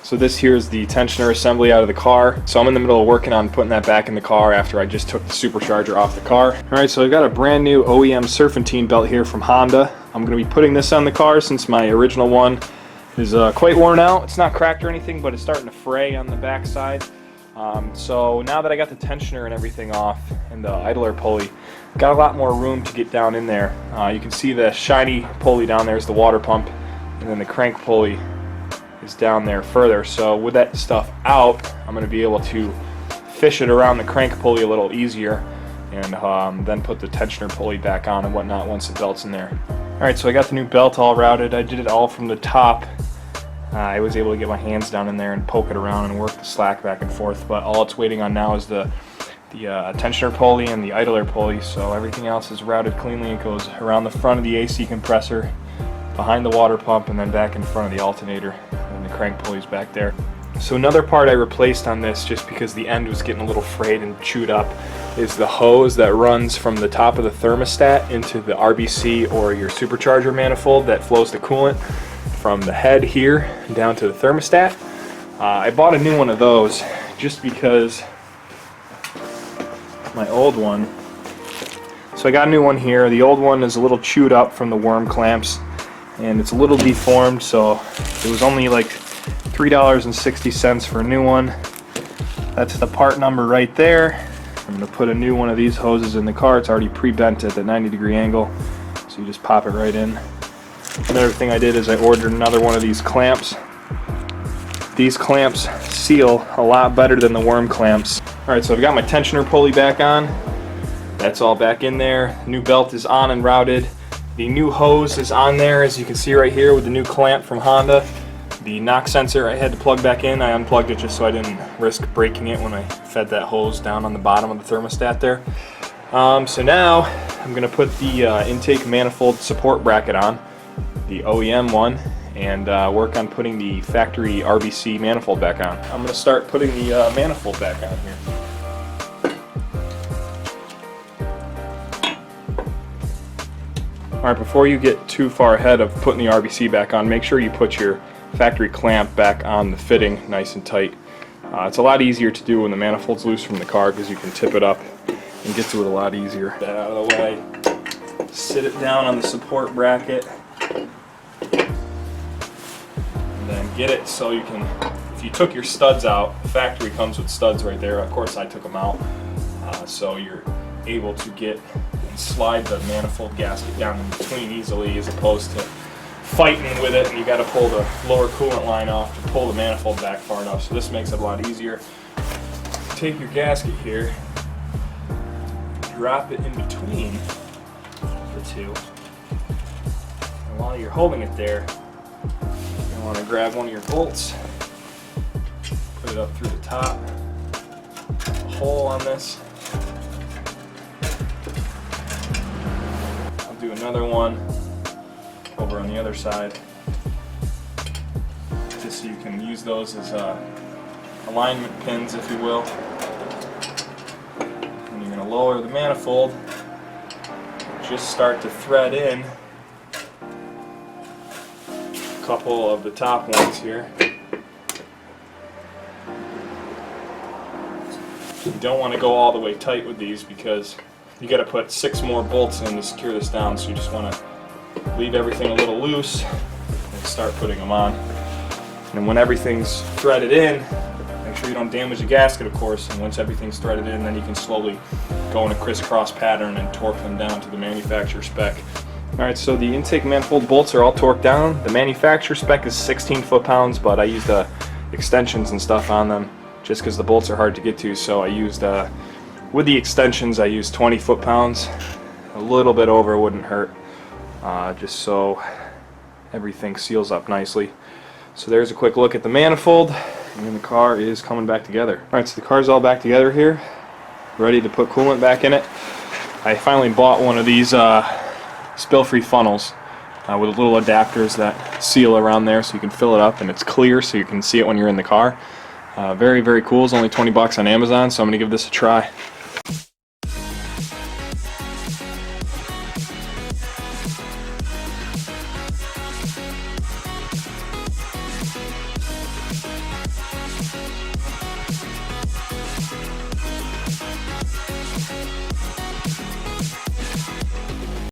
So this here is the tensioner assembly out of the car. So I'm in the middle of working on putting that back in the car after I just took the supercharger off the car. Alright, so I've got a brand new OEM Serpentine belt here from Honda. I'm going to be putting this on the car since my original one is quite worn out. It's not cracked or anything, but it's starting to fray on the back side. So now that I got the tensioner and everything off and the idler pulley, got a lot more room to get down in there. You can see the shiny pulley down there is the water pump, and then the crank pulley is down there further. So with that stuff out, I'm going to be able to fish it around the crank pulley a little easier, and then put the tensioner pulley back on and whatnot once the belt's in there. Alright, so I got the new belt all routed. I did it all from the top. I was able to get my hands down in there and poke it around and work the slack back and forth, but all it's waiting on now is the tensioner pulley and the idler pulley. So everything else is routed cleanly. It goes around the front of the AC compressor, behind the water pump, and then back in front of the alternator, and the crank pulley's back there. So another part I replaced on this, just because the end was getting a little frayed and chewed up, is the hose that runs from the top of the thermostat into the RBC or your supercharger manifold that flows the coolant from the head here down to the thermostat. I bought a new one of those just because my old one, so I got a new one here. The old one is a little chewed up from the worm clamps and it's a little deformed, so it was only like $3.60 for a new one. That's the part number right there. I'm going to put a new one of these hoses in the car. It's already pre-bent at the 90-degree angle, so you just pop it right in. Another thing I did is I ordered another one of these clamps. These clamps seal a lot better than the worm clamps. Alright, so I've got my tensioner pulley back on. That's all back in there. New belt is on and routed. The new hose is on there, as you can see right here with the new clamp from Honda. The knock sensor I had to plug back in. I unplugged it just so I didn't risk breaking it when I fed that hose down on the bottom of the thermostat there. So now I'm going to put the intake manifold support bracket on, the OEM one, and work on putting the factory RBC manifold back on. I'm going to start putting the manifold back on here. Alright, before you get too far ahead of putting the RBC back on, make sure you put your factory clamp back on the fitting nice and tight. It's a lot easier to do when the manifold's loose from the car because you can tip it up and get to it a lot easier. Get that out of the way. Sit it down on the support bracket. And then get it so you can, if you took your studs out, the factory comes with studs right there. Of course I took them out. So you're able to get and slide the manifold gasket down in between easily, as opposed to fighting with it and you got to pull the lower coolant line off to pull the manifold back far enough. So this makes it a lot easier. Take your gasket here, drop it in between the two, and while you're holding it there, you want to grab one of your bolts, put it up through the top, a hole on this. I'll do another one over on the other side, just so you can use those as alignment pins, if you will. And you're going to lower the manifold, just start to thread in a couple of the top ones here. You don't want to go all the way tight with these because you got to put 6 more bolts in to secure this down, so you just want to leave everything a little loose and start putting them on. And when everything's threaded in, make sure you don't damage the gasket, of course, and once everything's threaded in, then you can slowly go in a crisscross pattern and torque them down to the manufacturer spec. Alright, so the intake manifold bolts are all torqued down. The manufacturer spec is 16 foot-pounds, but I used extensions and stuff on them just because the bolts are hard to get to, so I used, with the extensions, I used 20 foot-pounds. A little bit over wouldn't hurt. Just so everything seals up nicely. So there's a quick look at the manifold, and then the car is coming back together. Alright, so the car's all back together here, ready to put coolant back in it. I finally bought one of these spill-free funnels with little adapters that seal around there so you can fill it up and it's clear so you can see it when you're in the car. Very, very cool. It's only 20 bucks on Amazon, so I'm going to give this a try.